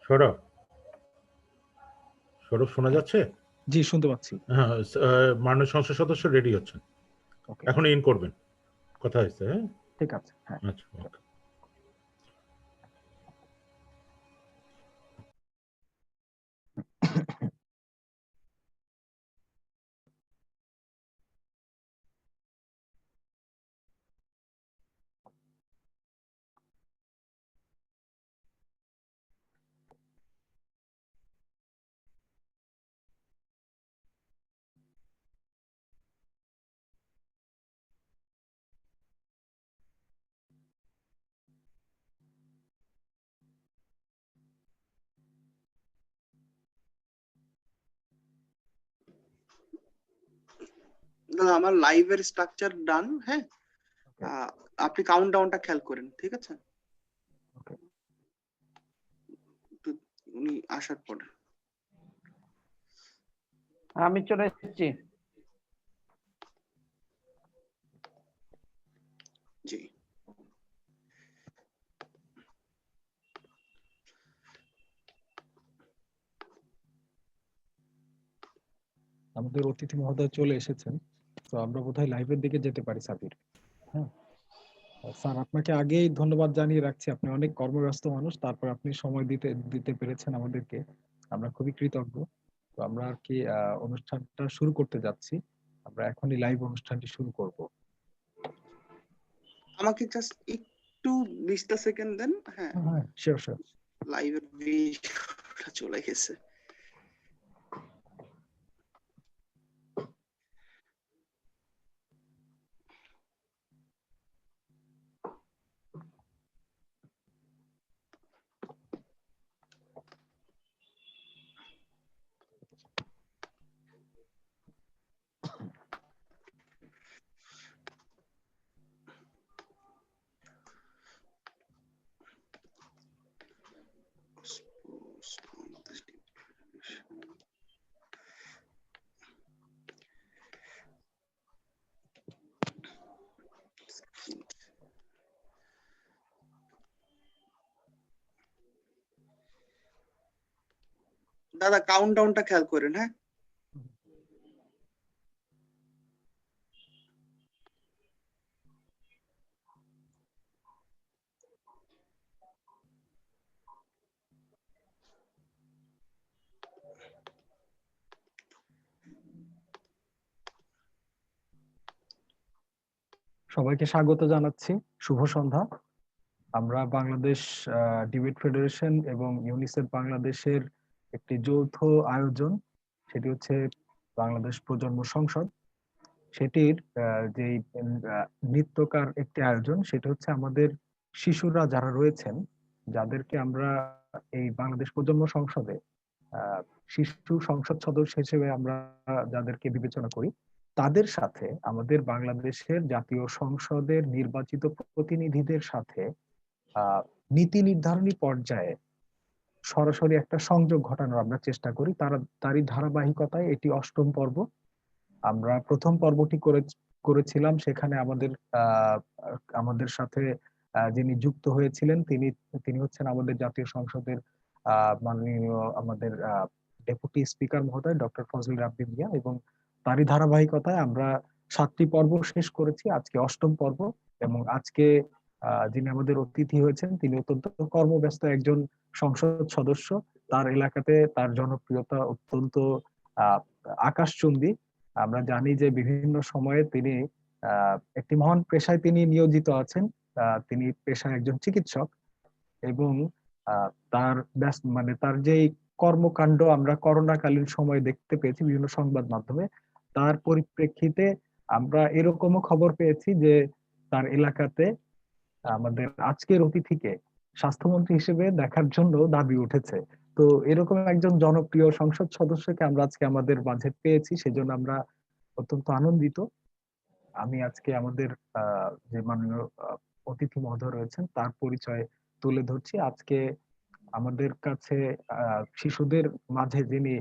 সৌরভ, সৌরভ শোনা যাচ্ছে? জি, শুনতে পাচ্ছি। হ্যাঁ, মাননীয় সংসদ সদস্য রেডি হচ্ছেন, ওকে, এখন ইন করবেন। কথা হয়েছে, হ্যাঁ? ঠিক আছে। হ্যাঁ। আচ্ছা, ওকে। দাদা আমার লাইভের স্ট্রাকচার ডান। হ্যাঁ, ওকে, আপনি কাউন্টডাউনটা খেয়াল করেন, ঠিক আছে? ওকে। তো উনি আসার পরে আমি চলে এসেছি। জি। আমাদের অতিথি মহোদয় চলে এসেছেন, তো আমরা বোধহয় লাইভের দিকে যেতে পারি। সাবির, হ্যাঁ। স্যার, আপনাকে আগেই ধন্যবাদ জানিয়ে রাখছি, আপনি অনেক কর্মব্যস্ত মানুষ, তারপর আপনি সময় দিতে দিতে পেরেছেন আমাদেরকে, আমরা খুবই কৃতজ্ঞ। তো আমরা আর কি অনুষ্ঠানটা শুরু করতে যাচ্ছি, আমরা এখনই লাইভ অনুষ্ঠানটি শুরু করব। আমাকে জাস্ট একটু 20টা সেকেন্ড দেন। হ্যাঁ, হ্যাঁ, শিওর শিওর। লাইভের ভিডিওটা চলে গেছে। দাদা কাউন্টডাউনটা খেয়াল করেন। হ্যাঁ, সবাইকে স্বাগত জানাচ্ছি, শুভ সন্ধ্যা। আমরা বাংলাদেশ ডিবেট ফেডারেশন এবং ইউনিসেফ বাংলাদেশের একটি যৌথ আয়োজন, সেটি হচ্ছে বাংলাদেশ প্রজন্ম সংসদ। সেটির যে নৃত্যকার একটি আয়োজন, সেটা হচ্ছে আমাদের শিশুরা যারা রয়েছেন, যাদেরকে আমরা এই বাংলাদেশ প্রজন্ম সংসদে আহ, শিশু সংসদ সদস্য হিসেবে আমরা যাদেরকে বিবেচনা করি, তাদের সাথে আমাদের বাংলাদেশের জাতীয় সংসদের নির্বাচিত প্রতিনিধিদের সাথে আহ নীতি নির্ধারণী পর্যায়ে সরাসরি একটা সংযোগ ঘটানোর আমরা চেষ্টা করি। তারই ধারাবাহিকতায় এটি 8ম পর্ব। আমরা প্রথম পর্বটি করেছিলাম, সেখানে আমাদের সাথে যিনি যুক্ত হয়েছিলেন, তিনি তিনি হচ্ছেন আমাদের জাতীয় সংসদের মাননীয় আমাদের ডেপুটি স্পিকার মহোদয় ডক্টর ফজল রাব্বি মিয়া, এবং তারই ধারাবাহিকতায় আমরা 7টি পর্ব শেষ করেছি, আজকে 8ম পর্ব। এবং আজকে যিনি আমাদের অতিথি হয়েছেন, তিনি অত্যন্ত কর্মব্যস্ত একজন সংসদ সদস্য। তার এলাকাতে তার জনপ্রিয়তা অত্যন্ত আহ আকাশচুম্বী। আমরা জানি যে বিভিন্ন সময়ে তিনি একটি মহান পেশায় তিনি নিয়োজিত আছেন। তিনি পেশায় একজন চিকিৎসক, এবং তার মানে তার যেই কর্মকাণ্ড আমরা করোনাকালীন সময়ে দেখতে পেয়েছি বিভিন্ন সংবাদ মাধ্যমে, তার পরিপ্রেক্ষিতে আমরা এরকমও খবর পেয়েছি যে তার এলাকাতে আমাদের আজকের অতিথিকে স্বাস্থ্যমন্ত্রী হিসেবে দেখার জন্য দাবি উঠেছে। তো এরকম একজন জনপ্রিয় সংসদ সদস্যকে আমরা আজকে আমাদের মাঝে পেয়েছি, সেজন্য আমরা অত্যন্ত আনন্দিত। আমি আজকে আমাদের যে মাননীয় অতিথি মহোদয় রয়েছেন তার পরিচয় তুলে ধরছি। আজকে আমাদের কাছে শিশুদের মাঝে যিনি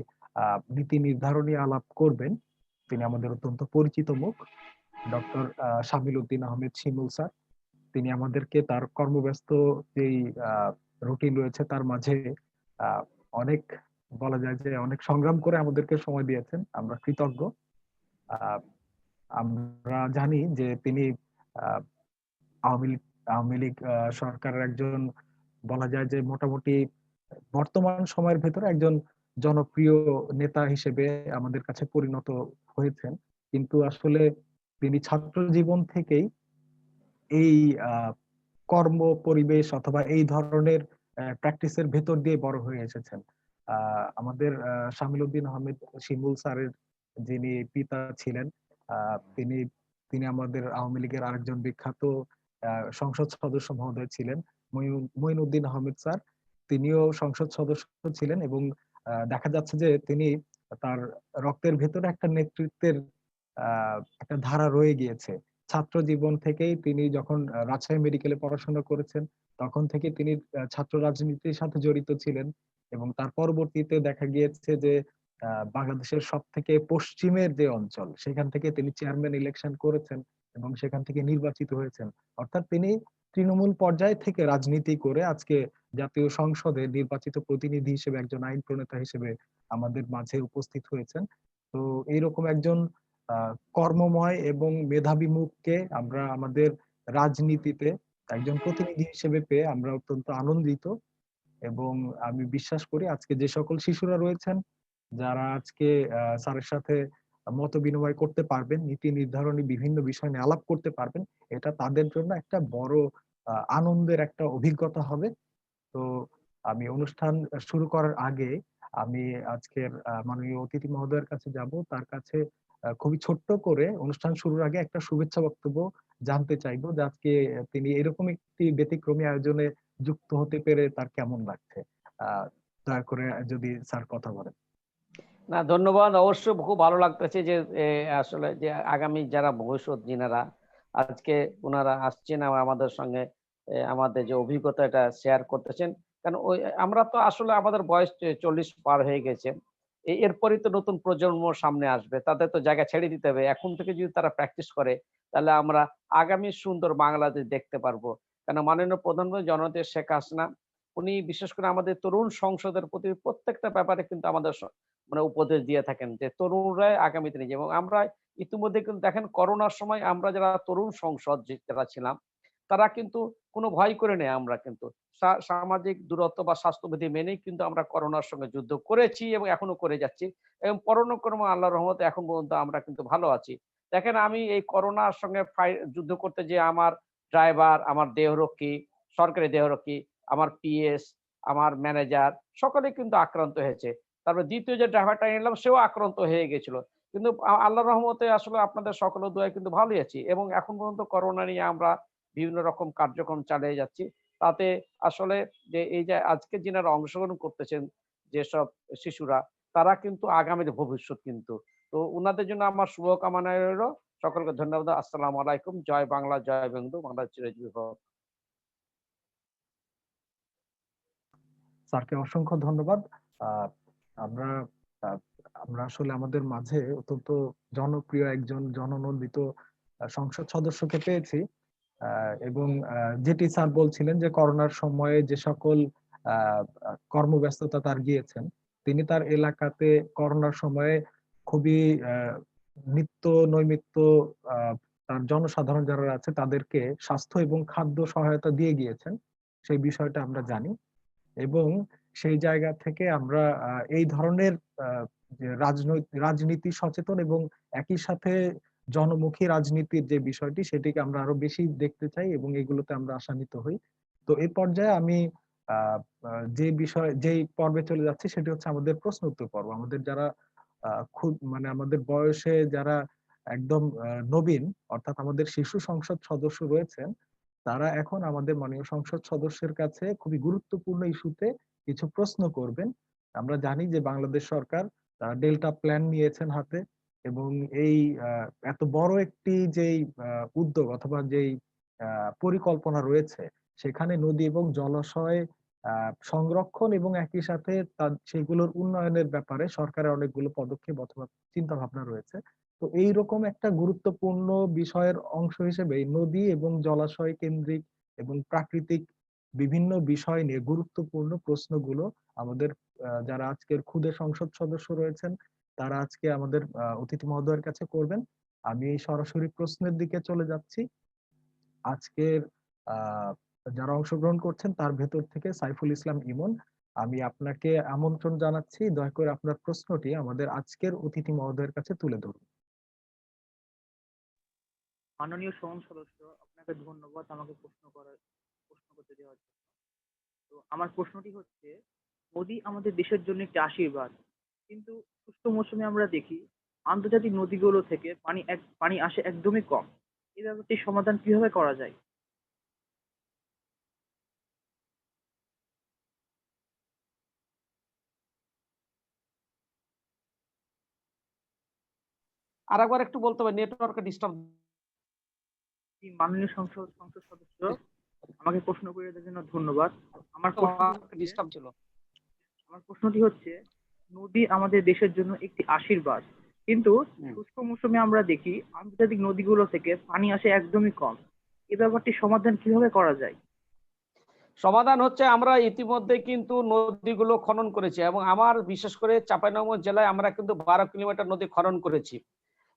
নীতি নির্ধারণী আলাপ করবেন, তিনি আমাদের অত্যন্ত পরিচিত মুখ, ডক্টর শামিল উদ্দিন আহমেদ শিমুল স্যার। তিনি আমাদেরকে তার কর্মব্যস্ত যেই রুটিন রয়েছে তার মাঝে আহ, অনেক বলা যায় যে অনেক সংগ্রাম করে আমাদেরকে সময় দিয়েছেন, আমরা কৃতজ্ঞ। আহ, আমরা জানি যে তিনি আহ, আওয়ামী লীগ আওয়ামী লীগ সরকারের একজন বলা যায় যে মোটামুটি বর্তমান সময়ের ভেতরে একজন জনপ্রিয় নেতা হিসেবে আমাদের কাছে পরিণত হয়েছেন। কিন্তু আসলে তিনি ছাত্র জীবন থেকেই এই আহ, কর্ম পরিবেশ অথবা এই ধরনের প্র্যাকটিসের ভেতর দিয়ে বড় হয়ে এসেছেন। আমাদের শামিল উদ্দিন আহমেদ শিমুল স্যারের যিনি পিতা ছিলেন, তিনি তিনি আমাদের আওয়ামী লীগের আরেকজন বিখ্যাত সংসদ সদস্য মহোদয় ছিলেন, মঈনুদ্দিন আহমেদ স্যার। তিনিও সংসদ সদস্য ছিলেন এবং দেখা যাচ্ছে যে তিনি তার রক্তের ভেতরে একটা নেতৃত্বের একটা ধারা রয়ে গিয়েছে। ছাত্র জীবন থেকেই তিনি যখন রাজশাহী মেডিকেলে পড়াশোনা করেছেন, তখন থেকে তিনি ছাত্র রাজনীতির সাথে জড়িত ছিলেন। এবং তার পরবর্তীতে দেখা গিয়েছে যে বাংলাদেশের সব থেকে পশ্চিমের যে অঞ্চল, সেখান থেকে তিনি চেয়ারম্যান ইলেকশন করেছেন এবং সেখান থেকে নির্বাচিত হয়েছেন। অর্থাৎ তিনি তৃণমূল পর্যায় থেকে রাজনীতি করে আজকে জাতীয় সংসদে নির্বাচিত প্রতিনিধি হিসেবে একজন আইন প্রণেতা হিসেবে আমাদের মাঝে উপস্থিত হয়েছেন। তো এইরকম একজন কর্মময় এবং মেধাবী মুখকে আমরা আমাদের রাজনীতিতে একজন প্রতিনিধি হিসেবে পেয়ে আমরা অত্যন্ত আনন্দিত। এবং আমি বিশ্বাস করি আজকে যে সকল শিশুরা রয়েছেন, যারা আজকে স্যারের সাথে মত বিনিময় করতে পারবেন, নীতি নির্ধারণী বিভিন্ন বিষয় নিয়ে আলাপ করতে পারবেন, এটা তাদের জন্য একটা বড় আনন্দের একটা অভিজ্ঞতা হবে। তো আমি অনুষ্ঠান শুরু করার আগে আমি আজকের মাননীয় অতিথি মহোদয়ের কাছে যাব, তার কাছে খুবই ছোট্ট করে অনুষ্ঠান শুরুর আগে একটা শুভেচ্ছা বক্তব্য জানতে চাইবো যে আজকে তিনি এরকম একটি ব্যতিক্রমী আয়োজনে যুক্ত হতে পেরে তার কেমন লাগছে। দয়া করে যদি স্যার কথা বলেন। না, ধন্যবাদ। অবশ্যই খুব ভালো লাগতেছে যে আসলে যে আগামী যারা ভবিষ্যৎ যিনারা আজকে ওনারা আসছেন আমাদের সঙ্গে আমাদের যে অভিজ্ঞতা এটা শেয়ার করতেছেন। কারণ ওই আমরা তো আসলে আমাদের বয়স 40 পার হয়ে গেছে। এরপরই তো নতুন প্রজন্ম সামনে আসবে। তাদের তো জায়গা ছেড়ে দিতে হবে। এখন থেকে যদি তারা প্র্যাকটিস করে তাহলে আমরা আগামী সুন্দর বাংলাদেশ দেখতে পারবো। কেন মাননীয় প্রধানমন্ত্রী জননেত্রী শেখ হাসিনা উনি বিশেষ করে আমাদের তরুণ সংসদের প্রতি প্রত্যেকটা ব্যাপারে কিন্তু আমাদের মানে উপদেশ দিয়ে থাকেন যে তরুণরাই আগামীতে নিয়ে এবং আমরা ইতিমধ্যে কিন্তু দেখেন করোনার সময় আমরা যারা তরুণ সংসদ যারা ছিলাম তারা কিন্তু কোনো ভয় করে নেই। আমরা কিন্তু সামাজিক দূরত্ব বা স্বাস্থ্যবিধি মেনেই কিন্তু আমরা করোনার সঙ্গে যুদ্ধ করেছি এবং এখনো করে যাচ্ছি এবং পরলোকক্রমে আল্লাহর রহমতে এখন পর্যন্ত আমরা কিন্তু ভালো আছি। দেখেন আমি এই করোনার সঙ্গে যুদ্ধ করতে যে আমার ড্রাইভার, আমার দেহরক্ষী, সরকারি দেহরক্ষী, আমার পিএস, আমার ম্যানেজার সকলেই কিন্তু আক্রান্ত হয়েছে। তারপরে ২য় যে ড্রাইভারটা নিলাম সেও আক্রান্ত হয়ে গেছিল। কিন্তু আল্লাহর রহমতে আসলে আপনাদের সকলের দোয়ায় কিন্তু ভালোই আছি এবং এখন পর্যন্ত করোনা নিয়ে আমরা বিভিন্ন রকম কার্যক্রম চালিয়ে যাচ্ছি। তাতে আসলে যে এই যে আজকে যিনারা অংশগ্রহণ করতেছেন যেসব শিশুরা তারা কিন্তু আগামীর ভবিষ্যৎ কিন্তু। তো উনাদের জন্য আমার শুভকামনা রইলো। সকলকে ধন্যবাদ। আসসালামু আলাইকুম। জয় বাংলা, জয় বঙ্গবন্ধু। বাংলা চিরজীবী হোক। স্যারকে অসংখ্য ধন্যবাদ। আহ, আমরা আহ, আমরা আসলে আমাদের মাঝে অত্যন্ত জনপ্রিয় একজন জননন্দিত সংসদ সদস্যকে পেয়েছি। এবং যেটি স্যার বলছিলেন যে করোনার সময়ে যে সকল কর্মব্যস্ততা তার গিয়েছেন, তিনি তার এলাকাতে করোনার সময়ে খুবই নিত্য নৈমিত্য তার জনসাধারণ যারা আছে তাদেরকে স্বাস্থ্য এবং খাদ্য সহায়তা দিয়ে গিয়েছেন, সেই বিষয়টা আমরা জানি। এবং সেই জায়গা থেকে আমরা এই ধরনের যে রাজনীতি সচেতন এবং একই সাথে জনমুখী রাজনীতির যে বিষয়টি সেটিকে আমরা আরো বেশি দেখতে চাই এবং এগুলোতে আমরা আশান্বিত হই। তো এই পর্যায়ে আমি যে বিষয় যেই পর্বে চলে যাচ্ছি সেটি হচ্ছে আমাদের প্রশ্ন উত্তর পর্ব। আমাদের যারা খুব মানে আমাদের বয়সে যারা একদম নবীন, অর্থাৎ আমাদের শিশু সংসদ সদস্য রয়েছেন, তারা এখন আমাদের মাননীয় সংসদ সদস্যের কাছে খুবই গুরুত্বপূর্ণ ইস্যুতে কিছু প্রশ্ন করবেন। আমরা জানি যে বাংলাদেশ সরকার ডেল্টা প্ল্যান নিয়েছেন হাতে এবং এই এত বড় একটি যেই উদ্যোগ অথবা যেই পরিকল্পনা রয়েছে, সেখানে নদী এবং জলাশয় সংরক্ষণ এবং একই সাথে সেগুলোর উন্নয়নের ব্যাপারে সরকারের অনেকগুলো পদক্ষেপ অথবা চিন্তা ভাবনা রয়েছে। তো এইরকম একটা গুরুত্বপূর্ণ বিষয়ের অংশ হিসেবে নদী এবং জলাশয় কেন্দ্রিক এবং প্রাকৃতিক বিভিন্ন বিষয় নিয়ে গুরুত্বপূর্ণ প্রশ্নগুলো আমাদের যারা আজকের ক্ষুদে সংসদ সদস্য রয়েছেন তারা আজকে আমাদের অতিথি মহোদয়ের কাছে করবেন। আমি এই সরাসরি প্রশ্নের দিকে চলে যাচ্ছি। আজকের আহ যারা অংশগ্রহণ করছেন তার ভেতর থেকে সাইফুল ইসলাম ইমন, আমি আপনাকে আমন্ত্রণ জানাচ্ছি, দয়া করে আপনার প্রশ্নটি আমাদের আজকের অতিথি মহোদয়ের কাছে তুলে ধরুন। মাননীয় সংসদ সদস্য, আপনাকে ধন্যবাদ আমাকে প্রশ্ন করতে দেওয়ার জন্য। তো আমার প্রশ্নটি হচ্ছে, নদী আমাদের দেশের জন্য একটি আশীর্বাদ, কিন্তু শুষ্ক মৌসুমে আমরা দেখি আন্তর্জাতিক নদীগুলো থেকে পানি আসে একদমই কম। এই ব্যাপারটির সমাধান কিভাবে করা যায়? আরেকবার একটু বলতে হবে, নেটওয়ার্কে ডিস্টার্ব। মাননীয় সংসদ সদস্য, আমাকে প্রশ্ন করে দেওয়ার জন্য ধন্যবাদ। আমার ডিস্টার্ব ছিল। আমার প্রশ্নটি হচ্ছে, নদী আমাদের দেশের জন্য একটি আশীর্বাদ, কিন্তু শুষ্ক মৌসুমে আমরা দেখি আন্তর্জাতিক নদীগুলো থেকে পানি আসে একদমই কম। এই ব্যাপারটির সমাধান কিভাবে করা যায়? সমাধান হচ্ছে, আমরা ইতিমধ্যে কিন্তু নদীগুলো খনন করেছি এবং আমার বিশেষ করে চাঁপাইনবাবগঞ্জ জেলায় আমরা কিন্তু 12 কিলোমিটার নদী খনন করেছি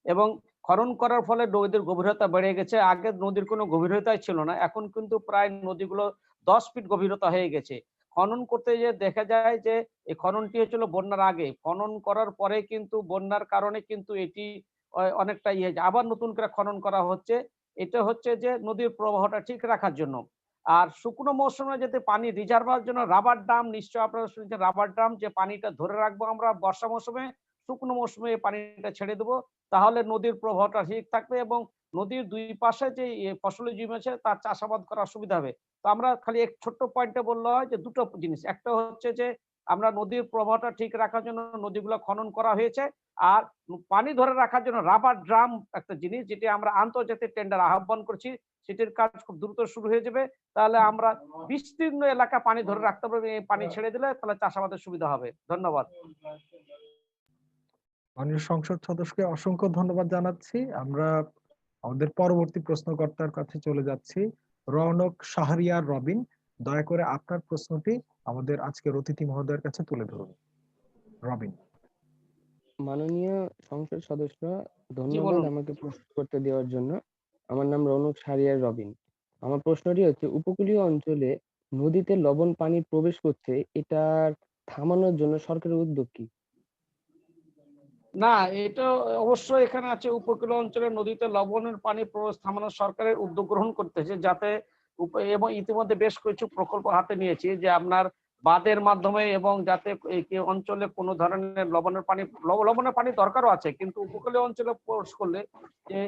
এবং খনন করার ফলে নদীর গভীরতা বেড়ে গেছে। আগে নদীর কোনো গভীরতাই ছিল না, এখন কিন্তু প্রায় নদীগুলো 10 ফিট গভীরতা হয়ে গেছে। খনন করতে যে দেখা যায় যে এই খননটি হচ্ছিল বন্যার আগে, খনন করার পরে কিন্তু বন্যার কারণে কিন্তু এটি অনেকটা আবার নতুন করে খনন করা হচ্ছে। এটা হচ্ছে যে নদীর প্রবাহটা ঠিক রাখার জন্য। আর শুকনো মৌসুমে যাতে পানি রিজার্ভ হওয়ার জন্য রাবার ড্যাম, নিশ্চয় আপনারা শুনেছেন রাবার ড্যাম, যে পানিটা ধরে রাখবো আমরা বর্ষা মৌসুমে, শুকনো মৌসুমে এই পানিটা ছেড়ে দেবো, তাহলে নদীর প্রবাহটা ঠিক থাকবে এবং নদীর দুই পাশে যে ফসলি জমি আছে তার চাষাবাদ করার সুবিধা হবে। তো আমরা খালি এক ছোট্ট পয়েন্টে বললে হয় যে দুটো জিনিস, একটা হচ্ছে যে আমরা নদীর প্রবাহটা ঠিক রাখার জন্য নদীগুলো খনন করা হয়েছে, আর পানি ধরে রাখার জন্য রাবার ড্রাম একটা জিনিস, যেটি আমরা আন্তর্জাতিক টেন্ডার আহ্বান করছি, সেটির কাজ খুব দ্রুত শুরু হয়ে যাবে। তাহলে আমরা বিস্তীর্ণ এলাকা পানি ধরে রাখতে পারবো, এই পানি ছেড়ে দিলে তাহলে চাষাবাদের সুবিধা হবে। ধন্যবাদ। মাননীয় সংসদ সদস্যকে অসংখ্য ধন্যবাদ জানাচ্ছি। আমরা আমাদের পরবর্তী প্রশ্নকর্তার কাছে চলে যাচ্ছি, রৌনক শাহরিয়ার রবিন, দয়া করে আপনার প্রশ্নটি আমাদের আজকের অতিথি মহোদয়ের কাছে তুলে ধরুন। রবিন। মাননীয় সংসদ সদস্য, ধন্যবাদ বলুন। আমাকে প্রশ্ন করতে দেওয়ার জন্য। আমার নাম রৌনক শাহরিয়ার রবিন। আমার প্রশ্নটি হচ্ছে, উপকূলীয় অঞ্চলে নদীতে লবণ পানি প্রবেশ করছে, এটার থামানোর জন্য সরকারের উদ্যোগ কি? না, এটা অবশ্যই এখানে আছে, উপকূলীয় অঞ্চলে নদীতে লবণের পানি প্রবেশ থামানোর সরকারের উদ্যোগ গ্রহণ করতেছে, যাতে এবং ইতিমধ্যে বেশ কিছু প্রকল্প হাতে নিয়েছি যে আপনার বাঁধের মাধ্যমে, এবং যাতে এই অঞ্চলে কোনো ধরনের লবণের পানি দরকারও আছে, কিন্তু উপকূলীয় অঞ্চলে প্রবেশ করলে যে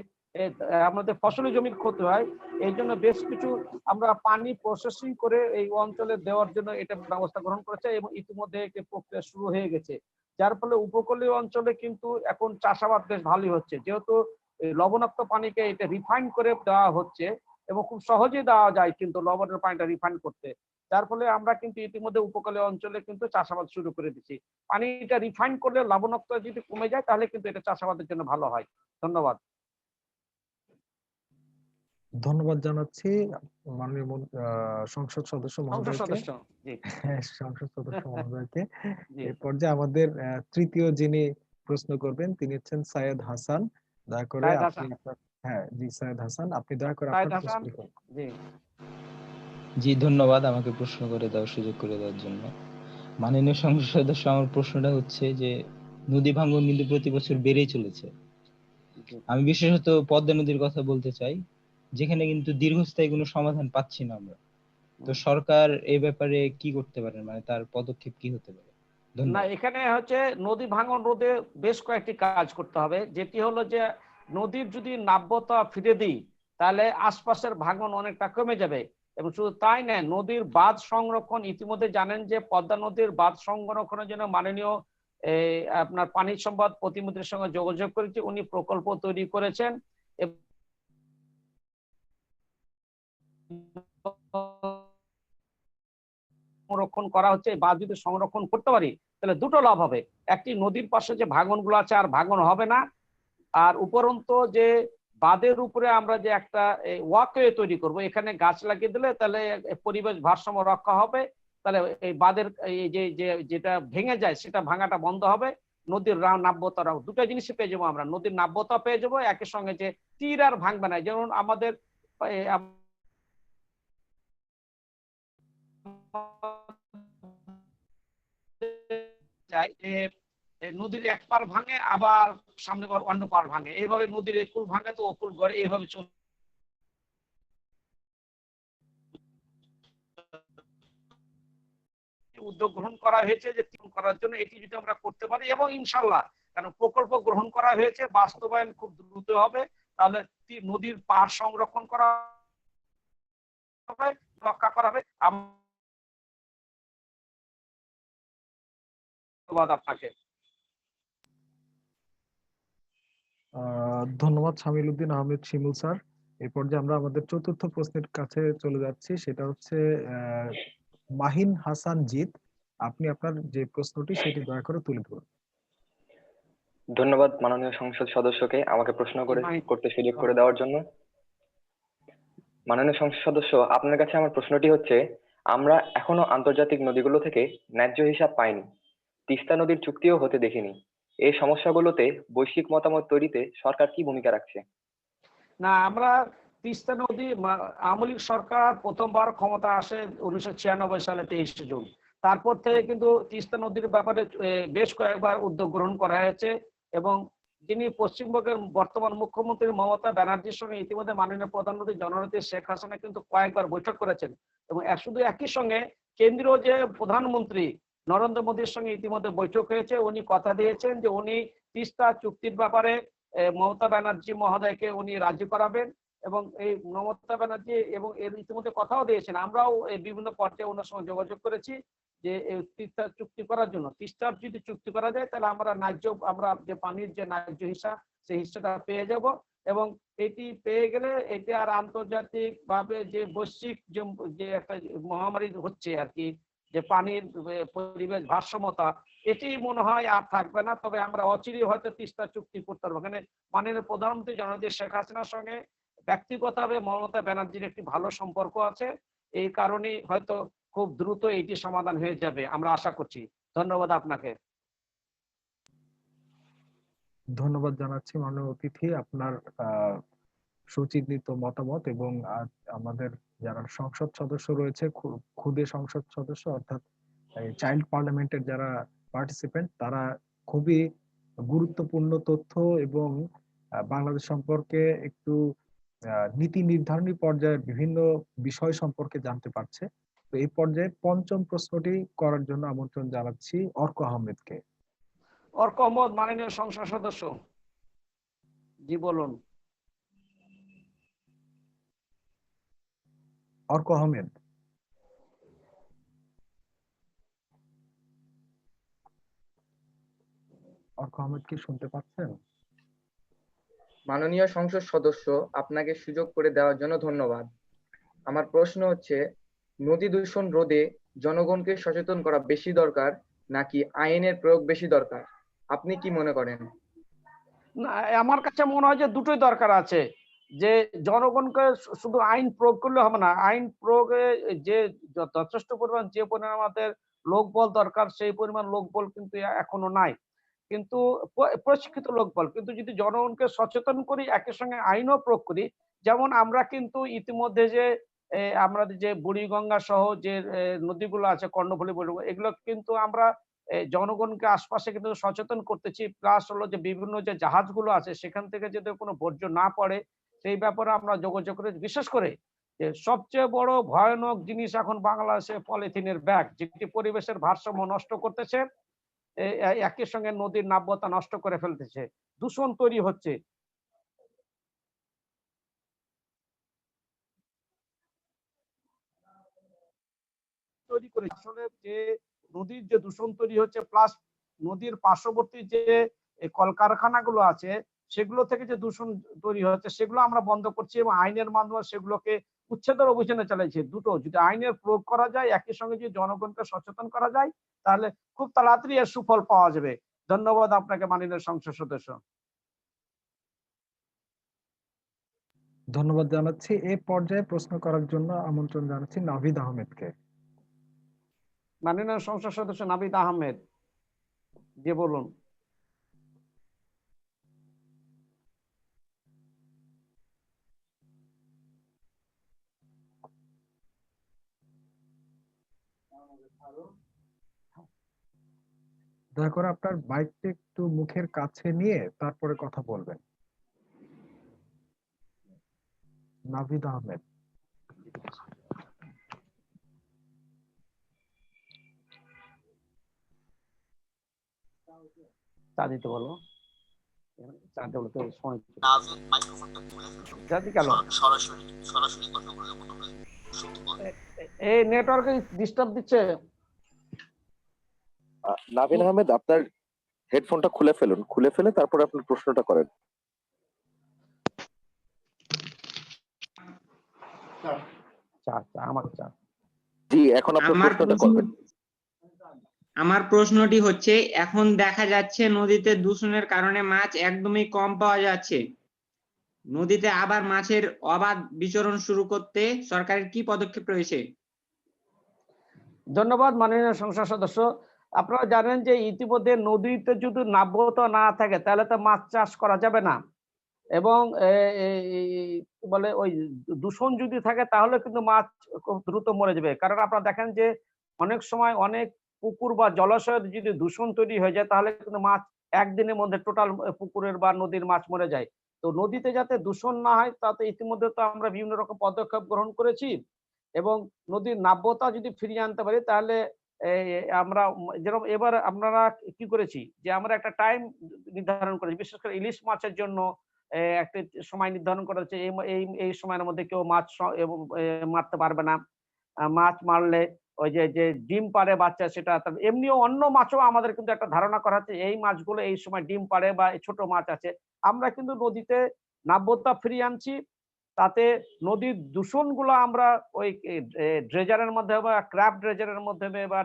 আমাদের ফসলি জমির ক্ষতি হয়, এই জন্য বেশ কিছু আমরা পানি প্রসেসিং করে এই অঞ্চলে দেওয়ার জন্য এটা ব্যবস্থা গ্রহণ করেছে এবং ইতিমধ্যে একটি প্রক্রিয়া শুরু হয়ে গেছে, যার ফলে উপকূলীয় অঞ্চলে কিন্তু এখন চাষাবাদ বেশ ভালোই হচ্ছে, যেহেতু লবণাক্ত পানিকে এটা রিফাইন করে দেওয়া হচ্ছে এবং খুব সহজেই দেওয়া যায় কিন্তু লবণের পানিটা রিফাইন করতে, যার ফলে আমরা কিন্তু ইতিমধ্যে উপকূলীয় অঞ্চলে কিন্তু চাষাবাদ শুরু করে দিচ্ছি। পানিটা রিফাইন করলে লবণাক্ত যদি কমে যায় তাহলে কিন্তু এটা চাষাবাদের জন্য ভালো হয়। ধন্যবাদ। ধন্যবাদ জানাচ্ছি মাননীয় সংসদ সদস্য মহোদয়কে। সংসদ সদস্য মহোদয়কে। এই পর্যায়ে আমাদের তৃতীয় যিনি প্রশ্ন করবেন তিনি হচ্ছেন সায়েদ হাসান, দয়া করে আপনি। হ্যাঁ জি, সায়েদ হাসান, আপনি দয়া করে আপনার প্রশ্নটি করুন। জি, ধন্যবাদ আমাকে প্রশ্ন করে দেওয়ার সুযোগ করে দেওয়ার জন্য। মাননীয় সংসদ সদস্য, আমার প্রশ্নটা হচ্ছে যে নদী ভাঙ্গন কিন্তু প্রতি বছর বেড়েই চলেছে। আমি বিশেষত পদ্মা নদীর কথা বলতে চাই, যেখানে কিন্তু দীর্ঘস্থায়ী কোনো সমাধান পাচ্ছি না আমরা। তো সরকার এই ব্যাপারে কি করতে পারে, মানে তার পদক্ষেপ কি হতে পারে? না, এখানে হচ্ছে নদী ভাঙন রোধে বেশ কয়েকটি কাজ করতে হবে, যেটি হলো যে নদীর যদি নাব্যতা ফিরে দিই তাহলে আশপাশের ভাঙন অনেকটা কমে যাবে, এবং শুধু তাই নয়, নদীর বাঁধ সংরক্ষণ, ইতিমধ্যে জানেন যে পদ্মা নদীর বাঁধ সংরক্ষণের জন্য মাননীয় আপনার পানি সম্পদ প্রতিমন্ত্রীর সঙ্গে যোগাযোগ করেছি, উনি প্রকল্প তৈরি করেছেন। সংরক্ষণ করা হচ্ছে, বাঁধ যদি সংরক্ষণ করতে পারি তাহলে দুটো লাভ হবে, একটি নদীর পাশে যে ভাঙনগুলো আছে আর ভাঙন হবে না, আর উপরন্ত যে বাঁধের উপরে আমরা যে একটা ওয়াকওয়ে তৈরি করব, এখানে গাছ লাগিয়ে দিলে তাহলে পরিবেশ ভারসাম্য রক্ষা হবে, তাহলে এই বাঁধের এই যেটা ভেঙে যায় সেটা ভাঙাটা বন্ধ হবে, নদীর নাব্যতা দুটো জিনিসই পেয়ে যাবো আমরা, নদীর নাব্যতা পেয়ে যাবো, একই সঙ্গে যে তীর আর ভাঙবে না। যেমন আমাদের নদীর এক পার ভাঙে আবার সামনে অন্য পার ভাঙে, এইভাবে নদীর একুল ভাঙে তো অকুল গড়ে, এইভাবে চলে উদ্যোগ গ্রহণ করা হয়েছে যে করার জন্য। এটি যদি আমরা করতে পারি এবং ইনশাল্লাহ, কারণ প্রকল্প গ্রহণ করা হয়েছে, বাস্তবায়ন খুব দ্রুত হবে, তাহলে নদীর পার সংরক্ষণ করা হবে, রক্ষা করা হবে। ধন্যবাদ আপনাকে। ধন্যবাদ শামিল উদ্দিন আহমেদ শিমুল স্যার। এই পর্যায়ে আমরা আমাদের চতুর্থ প্রশ্নের কাছে চলে যাচ্ছি, সেটা হচ্ছে মাহিন হাসান জিত। আপনি আপনার যে প্রশ্নটি সেটি দয়া করে তুলে ধরুন। ধন্যবাদ মাননীয় সংসদ সদস্যকে আমাকে প্রশ্ন করতে সুযোগ করে দেওয়ার জন্য। মাননীয় সংসদ সদস্য, আপনার কাছে আমার প্রশ্নটি হচ্ছে, আমরা এখনো আন্তর্জাতিক নদীগুলো থেকে ন্যায্য হিসাব পাইনি, তিস্তা নদীর চুক্তিও হতে দেখিনি। এই সমস্যাগুলোতে বৈশ্বিক মতামত তৈরিতে সরকার কি ভূমিকা রাখছে? না, আমরা তিস্তা নদী, আওয়ামী লীগ সরকার প্রথমবার ক্ষমতা আসে 1996 সালে 23 জুন। তারপর থেকে কিন্তু তিস্তা নদীর ব্যাপারে বেশ কয়েকবার উদ্যোগ গ্রহণ করা হয়েছে, এবং যিনি পশ্চিমবঙ্গের বর্তমান মুখ্যমন্ত্রী মমতা ব্যানার্জির সঙ্গে ইতিমধ্যে মাননীয় প্রধানমন্ত্রী জননেত্রী শেখ হাসিনা কিন্তু কয়েকবার বৈঠক করেছেন, এবং শুধু একই সঙ্গে কেন্দ্রীয় যে প্রধানমন্ত্রী নরেন্দ্র মোদীর সঙ্গে ইতিমধ্যে বৈঠক হয়েছে। উনি কথা দিয়েছেন যে উনি তিস্তা চুক্তির ব্যাপারে মমতা ব্যানার্জি মহোদয়কে উনি রাজি করাবেন, এবং এই মমতা ব্যানার্জি এবং এর ইতিমধ্যে কথাও দিয়েছেন। আমরাও বিভিন্ন পর্যায়ে ওনার সঙ্গে যোগাযোগ করেছি যে তিস্তা চুক্তি করার জন্য। তিস্তার যদি চুক্তি করা যায় তাহলে আমরা যে পানির যে ন্যায্য হিসা, সেই হিসাটা পেয়ে যাব, এবং এটি পেয়ে গেলে এটি আর আন্তর্জাতিক ভাবে যে বৈশ্বিক যে একটা মহামারী হচ্ছে আর কি, যে পানির পরিবেশ ভারসাম্যতা, এটি মনে হয় আর থাকবে না। তবে আমরা অচিরেই হয়তো তিস্তা চুক্তি করতে পারবো। এখানে মাননীয় প্রধানমন্ত্রী জননেত্রী শেখ হাসিনার সঙ্গে ব্যক্তিগতভাবে মমতা ব্যানার্জির একটি ভালো সম্পর্ক আছে, এই কারণে হয়তো খুব দ্রুত এটি সমাধান হয়ে যাবে, আমরা আশা করছি। ধন্যবাদ আপনাকে। ধন্যবাদ জানাচ্ছি মাননীয় অতিথি, আপনার সুচিন্তিত মতামত, এবং আমাদের যারা সংসদ সদস্য রয়েছে, ক্ষুদে সংসদ সদস্য অর্থাৎ চাইল্ড পার্লামেন্টের যারা পার্টিসিপেন্ট, তারা খুবই গুরুত্বপূর্ণ তথ্য এবং বাংলাদেশ সম্পর্কে একটু নীতি নির্ধারণী পর্যায়ে বিভিন্ন বিষয় সম্পর্কে জানতে পারছে। তো এই পর্যায়ে পঞ্চম প্রশ্নটি করার জন্য আমন্ত্রণ জানাচ্ছি অর্ক আহমেদকে। অর্ক আহমদ, মাননীয় সংসদ সদস্য, জি বলুন। অর্ক আহমেদ, অর্ক আহমেদ কি শুনতে পাচ্ছেন? মাননীয় সংসদ সদস্য, আপনাকে সুযোগ করে দেওয়ার জন্য ধন্যবাদ। আমার প্রশ্ন হচ্ছে, নদী দূষণ রোধে জনগণকে সচেতন করা বেশি দরকার নাকি আইনের প্রয়োগ বেশি দরকার? আপনি কি মনে করেন? না, আমার কাছে মনে হয় যে দুটোই দরকার আছে। যে জনগণকে শুধু আইন প্রয়োগ করলে হবে না, আইন প্রয়োগে যে যথেষ্ট পরিমাণ যে পরিমাণ আমাদের লোকবল দরকার সেই পরিমাণ লোকবল কিন্তু এখনো নাই, কিন্তু প্রশিক্ষিত লোকবল। কিন্তু যদি জনগণকে সচেতন করি, একই সঙ্গে আইনও প্রয়োগ করি, যেমন আমরা কিন্তু ইতিমধ্যে যে আমাদের যে বুড়িগঙ্গা সহ যে নদীগুলো আছে, কর্ণফুলী, এগুলো কিন্তু আমরা জনগণকে আশপাশে কিন্তু সচেতন করতেছি। প্লাস হলো যে বিভিন্ন যে জাহাজগুলো আছে সেখান থেকে যদি কোনো বর্জ্য না পড়ে সেই ব্যাপারে আমরা যোগাযোগ করে। বিশেষ করে যে সবচেয়ে বড় ভয়ানক জিনিস এখন বাংলাদেশে পলিথিনের ব্যাগ, যেটি পরিবেশের ভারসাম্য নষ্ট করতেছে, একই সঙ্গে নদীর নাব্যতা নষ্ট করে ফেলতেছে, দূষণ তৈরি হচ্ছে। তৈরি করে আসলে যে নদীর যে দূষণ তৈরি হচ্ছে, প্লাস নদীর পার্শ্ববর্তী যে কলকারখানাগুলো আছে সেগুলো থেকে যে দূষণ তৈরি হচ্ছে সেগুলো আমরা বন্ধ করছি, এবং আইনের মাধ্যমে সেগুলোকে উচ্ছেদের অভিযানে চালাইছে। দুটো যদি আইনের প্রয়োগ করা যায়, একই সঙ্গে যদি জনগণকে সচেতন করা যায়, তাহলে খুব তাড়াতাড়ি এর সুফল পাওয়া যাবে। ধন্যবাদ আপনাকে মাননীয় সংসদ সদস্য। ধন্যবাদ জানাচ্ছি। এ পর্যায়ে প্রশ্ন করার জন্য আমন্ত্রণ জানাচ্ছি নাভিদ আহমেদকে। মাননীয় সংসদ সদস্য নাভিদ আহমেদ, জি বলুন। দয়া করে আপনার মাইকটা একটু মুখের কাছে নিয়ে তারপরে কথা বলবেন। নাভিদ আহমেদ। চা দিতে বলো, চা দিতে বলো তো সময় জাতি কেন এই নেটওয়ার্কে ডিস্টার্ব দিচ্ছে। নাভিদ আহমেদ, আপনার হেডফোনটা খুলে ফেলুন, খুলে ফেলে তারপরে আপনার প্রশ্নটা করেন। আমাকে চা। জি, এখন আপনার প্রশ্নটা করবেন। আমার প্রশ্নটি হচ্ছে, এখন দেখা যাচ্ছে নদীতে দূষণের কারণে মাছ একদমই কম পাওয়া যাচ্ছে। নদীতে আবার মাছের অবাধ বিচরণ শুরু করতে সরকারের কি পদক্ষেপ রয়েছে? ধন্যবাদ মাননীয় সংসদ সদস্য। আপনারা জানেন যে ইতিমধ্যে নদীতে যদি নাব্যতা না থাকে তাহলে তো মাছ চাষ করা যাবে না, এবং বলে ওই দূষণ যদি থাকে তাহলে কিন্তু মাছ খুব দ্রুত মরে যাবে। কারণ আপনারা দেখেন যে অনেক সময় অনেক পুকুর বা জলাশয়ের যদি দূষণ তৈরি হয়ে যায় তাহলে কিন্তু মাছ একদিনের মধ্যে টোটাল পুকুরের বা নদীর মাছ মরে যায়। তো নদীতে যাতে দূষণ না হয় তাতে ইতিমধ্যে তো আমরা বিভিন্ন রকম পদক্ষেপ গ্রহণ করেছি, এবং নদীর নাব্যতা যদি ফিরিয়ে আনতে পারি তাহলে আমরা যেরকম এবার আপনারা কি করেছি যে আমরা একটা টাইম নির্ধারণ করেছি, বিশেষ করে ইলিশ মাছের জন্য একটা সময় নির্ধারণ করা হচ্ছে। এই সময়ের মধ্যে কেউ মাছ মারতে পারবে না। মাছ মারলে ওই যে ডিম পাড়ে বাচ্চা সেটা, এমনিও অন্য মাছও আমাদের কিন্তু একটা ধারণা করা হচ্ছে এই মাছগুলো এই সময় ডিম পাড়ে বা ছোট মাছ আছে। আমরা কিন্তু নদীতে নাব্যতা ফিরিয়ে আনছি, তাতে নদীর দূষণগুলো আমরা ওই ড্রেজারের মাধ্যমে বা ক্র্যাপ ড্রেজারের মাধ্যমে বা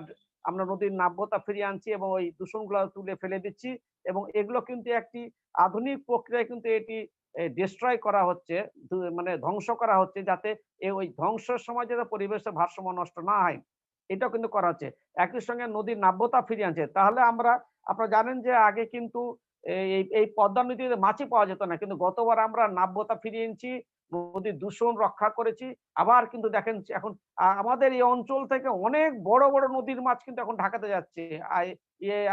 আমরা নদীর নাব্যতা ফিরিয়ে আনছি এবং ওই দূষণগুলো তুলে ফেলে দিচ্ছি, এবং এগুলো কিন্তু একটি আধুনিক প্রক্রিয়ায় কিন্তু এটি ডিস্ট্রয় করা হচ্ছে, মানে ধ্বংস করা হচ্ছে, যাতে ওই ধ্বংসের সময় যাতে পরিবেশের ভারসাম্য নষ্ট না হয়, এটাও কিন্তু করা হচ্ছে। একই সঙ্গে নদীর নাব্যতা ফিরিয়ে আনছে। তাহলে আপনারা জানেন যে আগে কিন্তু এই পদ্মা নদীতে মাছই পাওয়া যেত না, কিন্তু গতবার আমরা নাব্যতা ফিরিয়ে এনেছি, নদীর দূষণ রক্ষা করেছি। আবার কিন্তু দেখেন এখন আমাদের এই অঞ্চল থেকে অনেক বড় বড় নদীর মাছ কিন্তু এখন ঢাকাতে যাচ্ছে।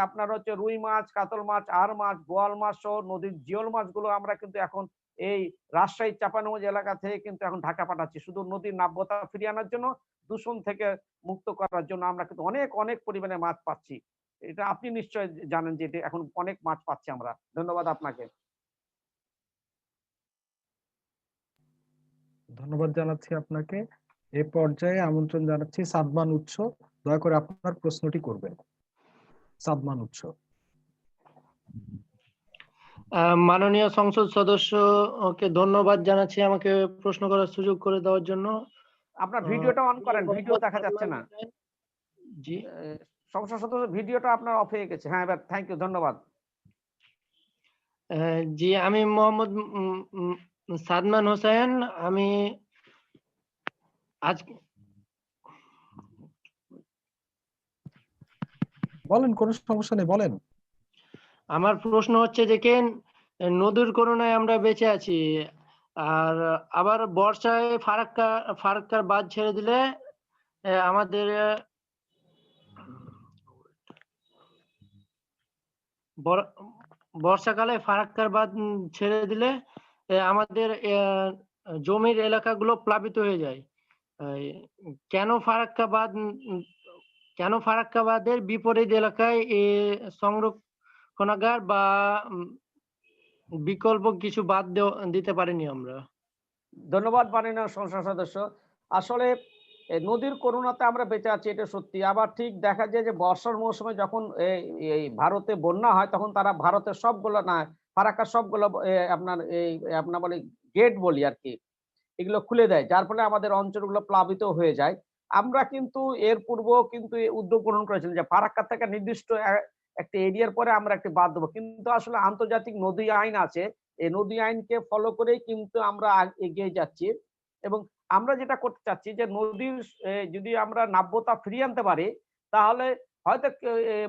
আপনার হচ্ছে রুই মাছ, কাতল মাছ, আর মাছ, বোয়াল মাছ সহ নদীর জিওল মাছগুলো আমরা কিন্তু এখন এই রাজশাহী চাঁপাইনবাবগঞ্জ এলাকা থেকে কিন্তু এখন ঢাকা পাঠাচ্ছি, শুধু নদীর নাব্যতা ফিরিয়ে আনার জন্য, দূষণ থেকে মুক্ত করার জন্য আমরা কিন্তু অনেক অনেক পরিমাণে মাছ পাচ্ছি। এটা আপনি নিশ্চয় জানেন যে এখন অনেক মাছ পাচ্ছি আমরা। ধন্যবাদ আপনাকে। ধন্যবাদ জানাচ্ছি আপনাকে। এ পর্যায়ে আমন্ত্রণ জানাচ্ছি সাদমান উৎস, দয়া করে আপনার প্রশ্নটি করবেন। সাদমান উৎস। মাননীয় সংসদ সদস্যকে ধন্যবাদ জানাচ্ছি আমাকে প্রশ্ন করার সুযোগ করে দেওয়ার জন্য। আপনার ভিডিওটা অন করেন, ভিডিও দেখা যাচ্ছে না। জি, সংসদ সদস্য ভিডিওটা আপনার অফ হয়ে গেছে। হ্যাঁ, এবার থ্যাংক ইউ, ধন্যবাদ। জি, আমি মোহাম্মদ সাদমান হোসেন। আমি আজ বলেন, কোনো সমস্যা নেই, বলেন। আমার প্রশ্ন হচ্ছে যে নদীর করোনায় আমরা বেঁচে আছি, আর আবার বর্ষায় ফারাক্কার বাঁধ ছেড়ে দিলে আমাদের বর্ষাকালে ফারাক্কার বাঁধ ছেড়ে দিলে আমাদের জমির এলাকাগুলো প্লাবিত হয়ে যায়। কেন ফারাক্কা বাঁধের বিপরীত এলাকায় সংরক্ষণাগার বা বিকল্প কিছু বাদ দিতে পারিনি আমরা? ধন্যবাদ মাননীয় সংসদ সদস্য। আসলে নদীর করোনাতে আমরা বেঁচে আছি, এটা সত্যি। আবার ঠিক দেখা যায় যে বর্ষার মৌসুমে যখন এই ভারতে বন্যা হয় তখন তারা ভারতের সবগুলো না, ফারাক্কার সবগুলো আপনার বলে গেট বলি আর কি, এগুলো খুলে দেয়, যার ফলে আমাদের অঞ্চলগুলো প্লাবিত হয়ে যায়। আমরা কিন্তু এর পূর্বেও কিন্তু উদ্যোগ গ্রহণ করেছিলাম যে ফারাক্কা থেকে নির্দিষ্ট একটা এরিয়ার পরে আমরা একটি বাদ দেবো, কিন্তু আসলে আন্তর্জাতিক নদী আইন আছে, এই নদী আইনকে ফলো করেই কিন্তু আমরা এগিয়ে যাচ্ছি। এবং আমরা যেটা করতে চাচ্ছি যে নদীর যদি আমরা নাব্যতা ফিরিয়ে আনতে পারি, তাহলে হয়তো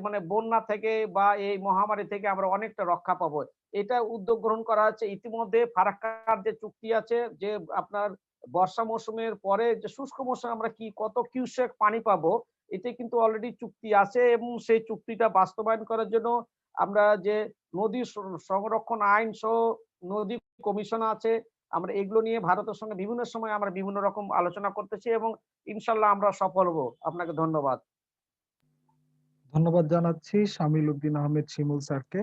মানে বন্যা থেকে বা এই মহামারী থেকে আমরা অনেকটা রক্ষা পাবো। এটা উদ্যোগ গ্রহণ করা হচ্ছে। ইতিমধ্যে ফারাক্কার যে চুক্তি আছে যে আপনার বর্ষা মৌসুমের পরে যে শুষ্ক মৌসুমে আমরা কত কিউসেক পানি পাবো, এতে কিন্তু অলরেডি চুক্তি আছে এবং সেই চুক্তিটা বাস্তবায়ন করার জন্য আমরা যে নদী সংরক্ষণ আইন সহ নদী কমিশন আছে, আমরা এগুলো নিয়ে ভারতের সঙ্গে বিভিন্ন সময় আমরা বিভিন্ন রকম আলোচনা করতেছি এবং ইনশাল্লাহ আমরা সফল হব। আপনাকে ধন্যবাদ। ধন্যবাদ জানাচ্ছি শামিল উদ্দিন আহমেদ শিমুল স্যারকে।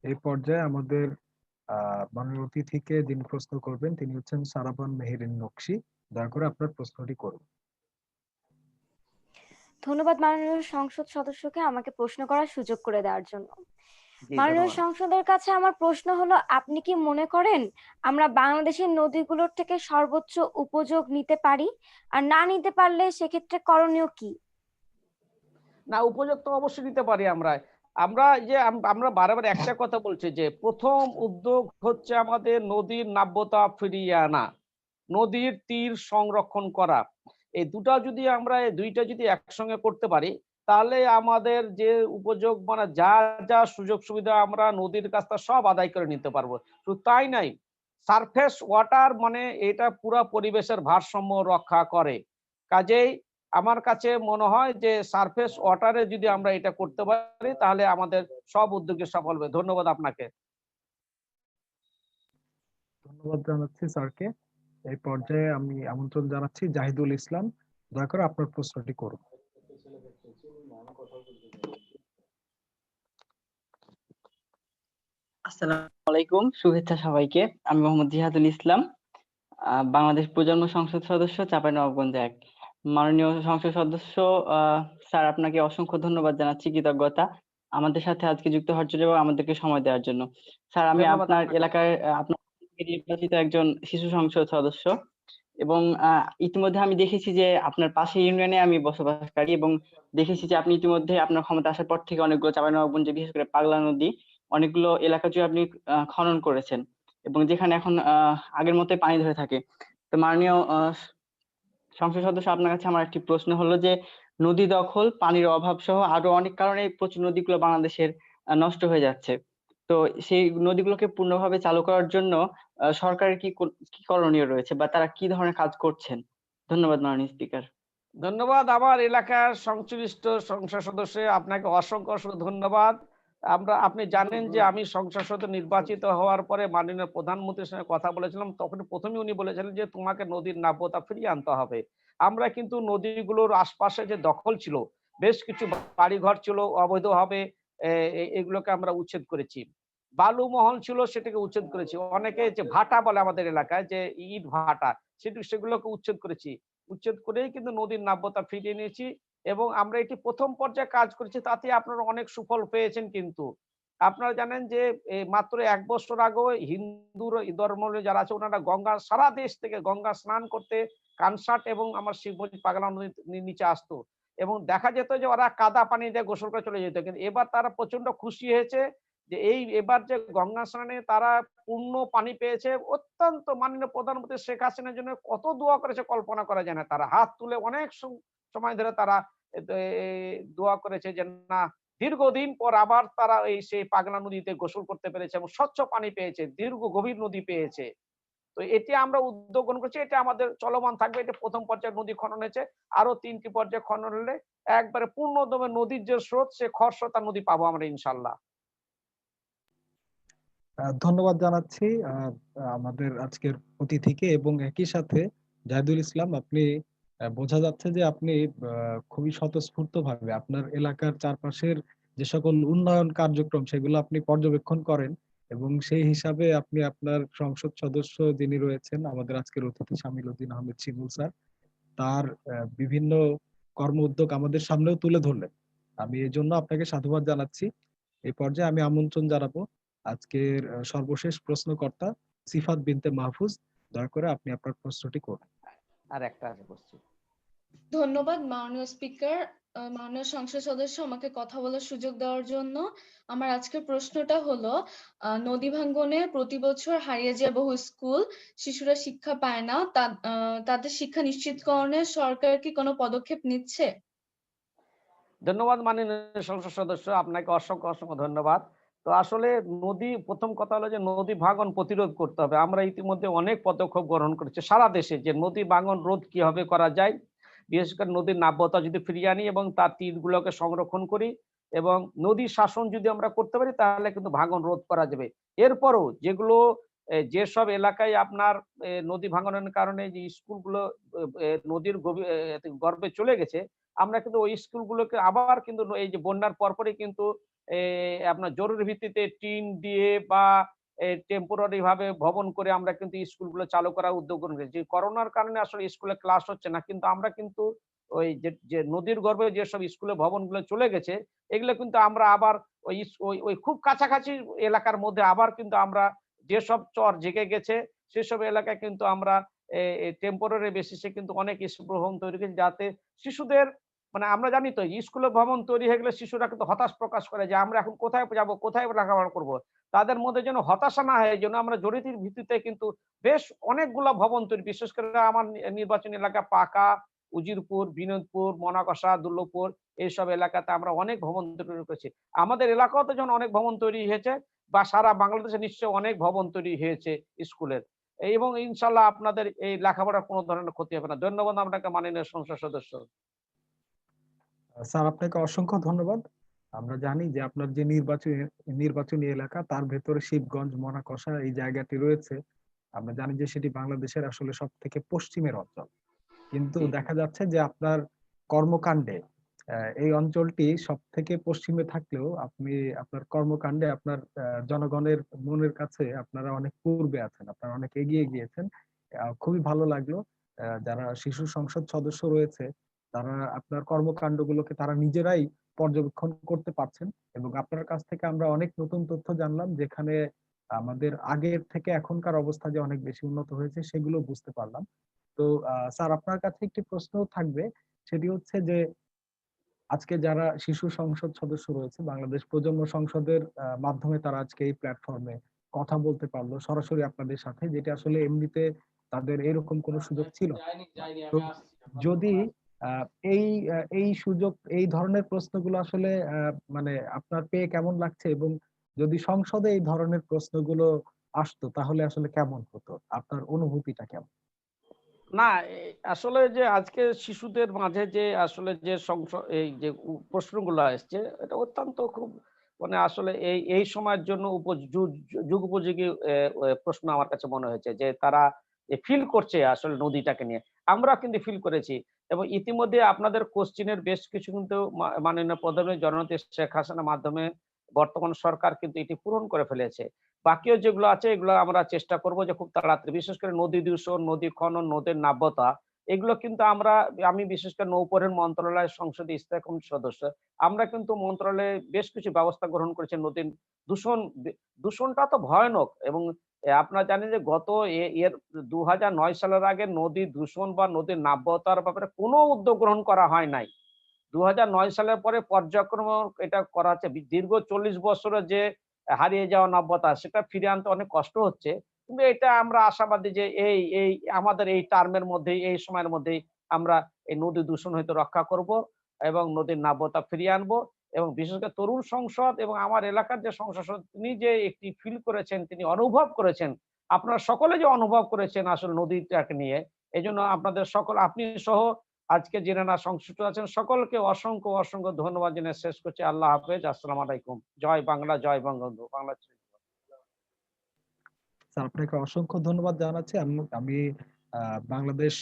এই পর্যায়ে আমাদের মাননীয় অতিথিকে যিনি প্রশ্ন করবেন তিনি হচ্ছেন সারাবান মেহেরিন নকশি। দয়া করে আপনার প্রশ্নটি করুন। ধন্যবাদ মাননীয় সংসদ সদস্যকে আমাকে প্রশ্ন করার সুযোগ করে দেওয়ার জন্য। জি, মাননীয় ধন্যবাদ। সংসদের কাছে আমার প্রশ্ন হলো, আপনি কি মনে করেন আমরা বাংলাদেশের নদীগুলোর থেকে সর্বোচ্চ উপযোগ নিতে পারি? আর না নিতে পারলে সেক্ষেত্রে করণীয় কি? না, উপযোগ তো অবশ্যই নিতে পারি আমরা। আমরা বারবার একটা কথা বলছি যে প্রথম উদ্যোগ হচ্ছে আমাদের নদীর নাব্যতা ফিরিয়ে আনা, নদীর তীর সংরক্ষণ করা। এই দুইটা যদি একসঙ্গে করতে পারি, তাহলে আমাদের যে উপযোগ মানে যা সুযোগ সুবিধা আমরা নদীর কাছ থেকে সব আদায় করে নিতে পারবো। শুধু তাই নাই, সারফেস ওয়াটার মানে এটা পুরা পরিবেশের ভারসাম্য রক্ষা করে। কাজেই আমার কাছে মনে হয় যে সারফেস ওয়াটারে যদি আমরা এটা করতে পারি, তাহলে আমাদের সব উদ্যোগে সফল হবে। ধন্যবাদ আপনাকে। ধন্যবাদ জানাচ্ছি স্যারকে। এই পর্যায়ে আমি আমন্ত্রণ জানাচ্ছি জাহিদুল ইসলাম। দয়া করে আপনার প্রশ্নটি করুন। আসসালামু আলাইকুম, শুভেচ্ছা সবাইকে। আমি মোহাম্মদ জিহাদুল ইসলাম, বাংলাদেশ প্রজন্ম সংসদ সদস্য, চাঁপাইনবাবগঞ্জ ১। মাননীয় সংসদ সদস্য স্যার, আপনাকে অসংখ্য ধন্যবাদ জানাচ্ছি, কৃতজ্ঞতা আমাদের সাথে আজকে যুক্ত হওয়ার জন্য এবং আমাদেরকে সময় দেওয়ার জন্য। স্যার, আমি ধন্যবাদ আপনার আপনাকে। এলাকায় আপনার নির্বাচিত একজন শিশু সংসদ সদস্য এবং ইতিমধ্যে আমি দেখেছি যে আপনার পাশে ইউনিয়নে আমি বসবাসকারী এবং দেখেছি যে আপনি ইতিমধ্যে আপনার ক্ষমতা আসার পর থেকে অনেকগুলো চাঁপাইনবাবগঞ্জে, বিশেষ করে পাগলা নদী, অনেকগুলো এলাকা জুড়ে আপনি খনন করেছেন এবং যেখানে এখন আগের মতোই পানি ধরে থাকে। তো মাননীয় সংসদ সদস্য, আপনার কাছে আমার একটি প্রশ্ন হলো যে নদী দখল, পানির অভাব সহ আরো অনেক কারণে প্রচুর নদীগুলো বাংলাদেশের নষ্ট হয়ে যাচ্ছে। তো সেই নদীগুলোকে পূর্ণভাবে চালু করার জন্য সরকারের কি করণীয় রয়েছে বা তারা কি ধরনের কাজ করছেন? ধন্যবাদ মাননীয় স্পিকার। ধন্যবাদ। আমার এলাকার সংশ্লিষ্ট সংসদ সদস্য, আপনাকে অসংখ্য ধন্যবাদ। আপনি জানেন যে আমি সংসদ সদস্য নির্বাচিত হওয়ার পরে মাননীয় প্রধানমন্ত্রীর সঙ্গে কথা বলেছিলাম। তখন প্রথমে উনি বলেছিলেন যে তোমাকে নদীর নাব্যতা ফিরিয়ে আনতে হবে। আমরা কিন্তু নদীগুলোর আশপাশে যে দখল ছিল, বেশ কিছু বাড়িঘর ছিল অবৈধভাবে, এগুলোকে আমরা উচ্ছেদ করেছি। বালু মহল ছিল, সেটাকে উচ্ছেদ করেছি। অনেকে যে ভাটা বলে আমাদের এলাকায়, যে ইট ভাটা, সেগুলোকে উচ্ছেদ করেছি। উচ্ছেদ করেই কিন্তু নদীর নাব্যতা ফিরিয়ে নিয়েছি এবং আমরা এটি প্রথম পর্যায়ে কাজ করেছি, তাতে আপনারা অনেক সুফল পেয়েছেন। কিন্তু আপনারা জানেন যে মাত্র ১ বছর আগে হিন্দু ধর্মের যারা আছে, ওনারা সারা দেশ থেকে গঙ্গা স্নান করতে কানসাট এবং আমার শিবমন্দির পাগলা নদীর নিচে আসতো এবং দেখা যেত যে ওরা কাদা পানি দিয়ে গোসল করে চলে যেত। কিন্তু এবার তারা প্রচন্ড খুশি হয়েছে যে এবার যে গঙ্গা স্নানে তারা পূর্ণ পানি পেয়েছে। অত্যন্ত মাননীয় প্রধানমন্ত্রী শেখ হাসিনার জন্য কত দোয়া করেছে কল্পনা করা যায় না। তারা হাত তুলে অনেক সময় ধরে তারা দোয়া করেছে যে না, দীর্ঘদিন পর আবার তারা সেই পাগলা নদীতে গোসল করতে পেরেছে এবং স্বচ্ছ পানি পেয়েছে, গভীর নদী পেয়েছে। তো এটি আমরা উদ্যোগ গ্রহণ করছি, এটা আমাদের চলমান থাকবে। এটা প্রথম পর্যায়ে নদী খনন হয়েছে, আরো ৩টি পর্যায়ে খনন হলে একবারে পূর্ণদমে নদীর যে স্রোত, সে খরস্রোতা নদী পাবো আমরা ইনশাল্লাহ। ধন্যবাদ জানাচ্ছি আমাদের আজকের অতিথিকে এবং একই সাথে জাহিদুল ইসলাম, আপনি বোঝা যাচ্ছে যে আপনি খুবই স্বতঃস্ফূর্ত ভাবে আপনার এলাকার চারপাশের যে সকল উন্নয়ন কার্যক্রম সেগুলো আপনি পর্যবেক্ষণ করেন এবং সেই হিসাবে আপনি আপনার সংসদ সদস্য যিনি রয়েছেন আমাদের আজকের অতিথি শামিল উদ্দিন আহমেদ শিমুল স্যার, তার বিভিন্ন কর্ম উদ্যোগ আমাদের সামনেও তুলে ধরলেন। আমি এই জন্য আপনাকে সাধুবাদ জানাচ্ছি। এই পর্যায়ে আমি আমন্ত্রণ জানাবো আজকের সর্বশেষ প্রশ্নকর্তা সিফাত বিনতে মাহফুজ। দয়া করে আপনি আপনার প্রশ্নটি করুন। আর একটা আছে কোশ্চেন। ধন্যবাদ মাননীয় স্পিকার, মাননীয় সংসদ সদস্য আমাকে কথা বলার সুযোগ দেওয়ার জন্য। আমার আজকের প্রশ্নটা হলো, নদী ভাঙ্গনে প্রতি বছর হারিয়ে যায় বহু স্কুল, শিশুরা শিক্ষা পায় না, তাদের শিক্ষা নিশ্চিতকরণে সরকার কি কোনো পদক্ষেপ নিচ্ছে? ধন্যবাদ মাননীয় সংসদ সদস্য, আপনাকে অসংখ্য অসংখ্য ধন্যবাদ। তো আসলে নদী, প্রথম কথা হলো যে নদী ভাঙন প্রতিরোধ করতে হবে। আমরা ইতিমধ্যে অনেক পদক্ষেপ গ্রহণ করেছি সারা দেশে, যে নদী ভাঙন রোধ কিভাবে করা যায়। বিশেষ করে নদীর নাব্যতা যদি ফিরিয়ে আনি এবং তার তীরগুলোকে সংরক্ষণ করি এবং নদী শাসন যদি আমরা করতে পারি, তাহলে কিন্তু ভাঙন রোধ করা যাবে। এরপরও যেগুলো যেসব এলাকায় আপনার নদী ভাঙনের কারণে যে স্কুলগুলো নদীর গর্ভে চলে গেছে, আমরা কিন্তু ওই স্কুলগুলোকে আবার কিন্তু এই যে বন্যার পরপরই কিন্তু আপনার জরুরি ভিত্তিতে টিন দিয়ে বা টেম্পোরারি ভাবে ভবন করে আমরা কিন্তু স্কুলগুলো চালু করার উদ্যোগ গ্রহণ করেছি। করোনার কারণে আসলে স্কুলে ক্লাস হচ্ছে না, কিন্তু আমরা কিন্তু ওই যে নদীর গর্ভে যেসব স্কুলে ভবনগুলো চলে গেছে, এগুলো কিন্তু আমরা আবার ওই ওই খুব কাছাকাছি এলাকার মধ্যে আবার কিন্তু আমরা যেসব চর জেগে গেছে সেসব এলাকায় কিন্তু আমরা টেম্পোরারি বেসিসে কিন্তু অনেক স্কুল ভবন তৈরি করেছি, যাতে শিশুদের, মানে আমরা জানি তো স্কুলে ভবন তৈরি হয়ে গেলে শিশুরা কিন্তু হতাশ প্রকাশ করে যে আমরা এখন কোথায় যাব, কোথায় লেখাপড়া করব। তাদের মধ্যে যেন হতাশা না হয়, এই জন্য আমরা জরুরির ভিত্তিতে কিন্তু বেশ অনেকগুলা ভবন তৈরি, বিশেষ করে আমার নির্বাচনী এলাকা পাকা, উজিরপুর, বিনোদপুর, মনাকষা, দুর্লভপুর, এইসব এলাকাতে আমরা অনেক ভবন তৈরি করেছি। আমাদের এলাকাতে যখন অনেক ভবন তৈরি হয়েছে, বা সারা বাংলাদেশে নিশ্চয়ই অনেক ভবন তৈরি হয়েছে স্কুলের, এবং ইনশাল্লাহ আপনাদের এই লেখাপড়ার কোনো ধরনের ক্ষতি হবে না। ধন্যবাদ আপনাকে মাননীয় সংসদ সদস্য। স্যার আপনাকে অসংখ্য ধন্যবাদ। আমরা জানি যে আপনার যে নির্বাচনী এলাকা, তার ভেতরে শিবগঞ্জ, মনাকষা এই জায়গাটি রয়েছে। আমরা জানি যে সেটি বাংলাদেশের আসলে সব থেকে পশ্চিমের অঞ্চল, কিন্তু দেখা যাচ্ছে যে আপনার কর্মকাণ্ডে এই অঞ্চলটি সব থেকে পশ্চিমে থাকলেও আপনি আপনার কর্মকাণ্ডে আপনার জনগণের মনের কাছে আপনারা অনেক পূর্বে আছেন, আপনারা অনেক এগিয়ে গিয়েছেন। খুবই ভালো লাগলো। যারা শিশু সংসদ সদস্য রয়েছে তারা আপনার কর্মকাণ্ডগুলোকে তারা নিজেরাই পর্যবেক্ষণ করতে পারছেন, এবং আপনার কাছ থেকে আমরা অনেক নতুন তথ্য জানলাম, যেখানে আমাদের আগের থেকে এখনকার অবস্থা যে অনেক বেশি উন্নত হয়েছে সেগুলো বুঝতে পারলাম। তো স্যার আপনার কাছে একটি প্রশ্ন থাকবে, সেটি হচ্ছে যে আজকে যারা শিশু সংসদ সদস্য রয়েছে বাংলাদেশ প্রজন্ম সংসদের মাধ্যমে তারা আজকে এই প্ল্যাটফর্মে কথা বলতে পারলো সরাসরি আপনাদের সাথে, যেটা আসলে এমনিতে তাদের এরকম কোনো সুযোগ ছিল না। তো যদি আহ, এই এই সুযোগ, এই ধরনের প্রশ্নগুলো আসলে মানে আপনার পেয়ে কেমন লাগছে, এবং যদি সংসদে এই ধরনের প্রশ্নগুলো আসতো তাহলে আসলে কেমন হতো, আপনার অনুভূতিটা কেমন? না, আসলে যে আজকে শিশুদের মাঝে যে আসলে যে এই যে প্রশ্নগুলো আসছে, এটা অত্যন্ত খুব, মানে আসলে এই সময়ের জন্য যুগোপযোগী প্রশ্ন আমার কাছে মনে হয়েছে, যে তারা ফিল করছে আসলে নদীটাকে নিয়ে। আমরা কিন্তু ফিল করেছি, এবং ইতিমধ্যে আপনাদের কোশ্চিনের বেশ কিছু কিন্তু মাননীয় প্রধানমন্ত্রী জননেত্রী শেখ হাসিনার মাধ্যমে বর্তমান সরকার কিন্তু এটি পূরণ করে ফেলেছে। বাকিও যেগুলো আছে এগুলো আমরা চেষ্টা করব যে খুব তাড়াতাড়ি, বিশেষ করে নদী দূষণ, নদী খনন, নদীর নাব্যতা, এগুলো কিন্তু আমি বিশেষ করে নৌপরিবহন মন্ত্রণালয়ের সংসদীয় স্থায়ী কমিটির সদস্য। আমরা কিন্তু মন্ত্রণালয়ে বেশ কিছু ব্যবস্থা গ্রহণ করেছি। নদীর দূষণটা তো ভয়ানক, এবং আপনারা জানেন যে গত এর 2009 সালের আগে নদী দূষণ বা নদীর নাব্যতার ব্যাপারে কোনো উদ্যোগ গ্রহণ করা হয় নাই। 2009 সালের পরে পর্যায়ক্রমে এটা করা হচ্ছে। দীর্ঘ 40 বছরের যে হারিয়ে যাওয়া নাব্যতা, সেটা ফিরিয়ে আনতে অনেক কষ্ট হচ্ছে। কিন্তু এটা আমরা আশাবাদী যে এই আমাদের এই টার্মের মধ্যেই, এই সময়ের মধ্যেই আমরা এই নদী দূষণ হইতে রক্ষা করব এবং নদীর নাব্যতা ফিরিয়ে আনবো। এবং বিশেষ করে তরুণ সংসদ এবং আমার এলাকার যে সংসদ, তিনি যে একটি ফিল করেছেন, তিনি অনুভব করেছেন, আপনারা সকলে যে অনুভব করেছেন আসলে নদীটাকে নিয়ে, এজন্য আপনাদের সকল, আপনি সহ আজকে যারা সংশ্লিষ্ট আছেন সকলকে অসংখ্য অসংখ্য ধন্যবাদ জানিয়ে শেষ করছি। আল্লাহ হাফেজ, আসসালামু আলাইকুম। জয় বাংলা, জয় বঙ্গবন্ধু। বাংলা। স্যার আপনাকে অসংখ্য ধন্যবাদ জানাচ্ছি। আমি বাংলাদেশ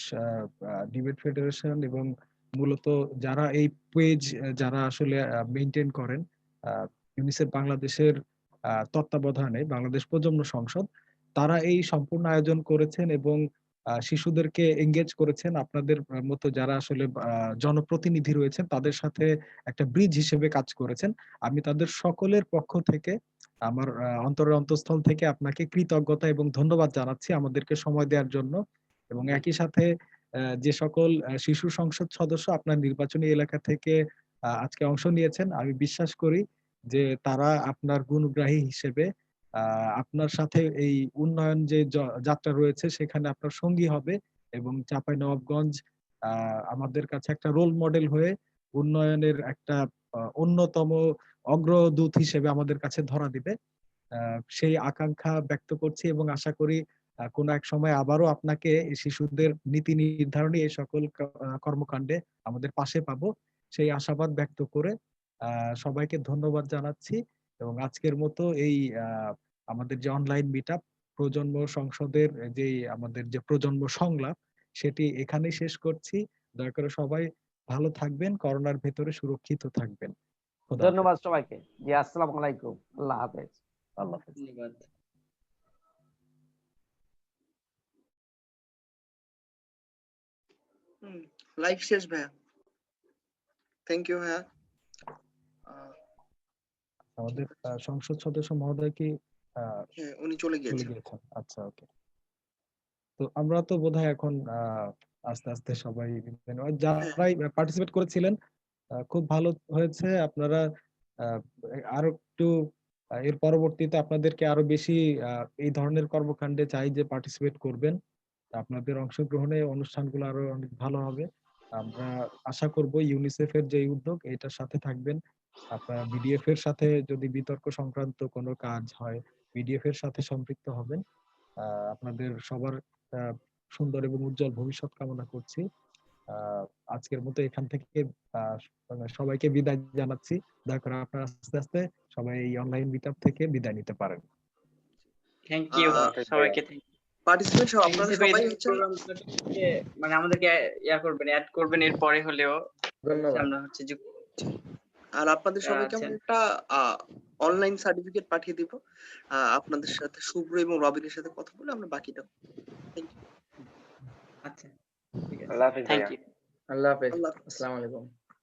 ডিবেট ফেডারেশন এবং মূলত যারা এই পেজ যারা আসলে মেইনটেইন করেন, ইউনিসেফ বাংলাদেশের তত্ত্বাবধানে বাংলাদেশ প্রজন্ম সংসদ, তারা এই সম্পূর্ণ আয়োজন করেছেন এবং শিশুদেরকে এঙ্গেজ করেছেন। আপনাদের মতো যারা আসলে জনপ্রতিনিধি রয়েছেন তাদের সাথে একটা ব্রিজ হিসেবে কাজ করেছেন। আমি তাদের সকলের পক্ষ থেকে আমার অন্তরের অন্তঃস্থল থেকে আপনাকে কৃতজ্ঞতা এবং ধন্যবাদ জানাচ্ছি আমাদেরকে সময় দেওয়ার জন্য। এবং একই সাথে যে সকল শিশু সংসদ সদস্য আপনার নির্বাচনী এলাকা থেকে আজকে অংশ নিয়েছেন, আমি বিশ্বাস করি যে তারা আপনার গুণগ্রাহী হিসেবে আপনার সাথে এই উন্নয়ন যে যাত্রা রয়েছে সেখানে আপনার সঙ্গী হবে এবং চাঁপাইনবাবগঞ্জ আমাদের কাছে একটা রোল মডেল হয়ে উন্নয়নের একটা অন্যতম অগ্রদূত হিসেবে আমাদের কাছে ধরা দিবে। সেই আকাঙ্ক্ষা ব্যক্ত করছি এবং আশা করি কোনো এক সময় আবারও আপনাকে এই শিশুদের নীতি নির্ধারণী এই সকল কর্মকাণ্ডে আমাদের পাশে পাবো, সেই আশাবাদ ব্যক্ত করে সবাইকে ধন্যবাদ জানাচ্ছি এবং আজকের মতো এই আমাদের যে অনলাইন মিটআপ প্রজন্ম সংসদের যে আমাদের যে প্রজন্ম সংলাপ সেটি এখানেই শেষ করছি। দয়া করে সবাই ভালো থাকবেন, করোনার ভেতরে সুরক্ষিত থাকবেন। ধন্যবাদ সবাইকে। জি, আসসালামু আলাইকুম। আল্লাহ হাফেজ। আল্লাহ হাফেজ। ধন্যবাদ। লাইভ শেষ ভাইয়া। থ্যাংক ইউ ভাইয়া। আমাদের সংসদ সদস্য মহোদয় কি হ্যাঁ, উনি চলে গিয়েছেন। আচ্ছা, ওকে। তো আমরা তো বোধহয় এখন আস্তে আস্তে সবাই যারাই পার্টিসিপেট করেছিলেন খুব ভালো হয়েছে। আপনারা আরো একটু এর পরবর্তীতে আপনাদেরকে আরো বেশি এই ধরনের কর্মকাণ্ডে চাই যে পার্টিসিপেট করবেন। আপনাদের অংশগ্রহণে অনুষ্ঠানগুলো আরো অনেক ভালো হবে। আমরা আশা করব ইউনিসেফ এর যে উদ্যোগ এটার সাথে থাকবেন। আপনারা বিডিএফ এর সাথে যদি বিতর্ক সংক্রান্ত কোনো কাজ হয় বিডিএফ এর সাথে সম্পৃক্ত হবেন। আপনাদের সবার সুন্দর এবং উজ্জ্বল ভবিষ্যৎ কামনা করছি। আজকের মতো এখান থেকে সবাইকে বিদায় জানাচ্ছি। দয়া করে আপনারা আস্তে আস্তে সবাই এই অনলাইন মিটআপ থেকে বিদায় নিতে পারেন। থ্যাংক ইউ সবাইকে। পার্টিসিপেট আপনারা সবাই হচ্ছে মানে আমাদেরকে করবেন, অ্যাড করবেন এর পরে হলেও আমরা হচ্ছে আর আপনাদের সবাইকে আমরা একটা অনলাইন সার্টিফিকেট পাঠিয়ে দিব। আপনাদের সাথে শুভ্র এবং রবিনের সাথে কথা বলে আমরা বাকিটা। Thank you. আচ্ছা, ঠিক আছে। আল্লাহ হাফেজ। আল্লাহ হাফেজ। আসসালামু আলাইকুম।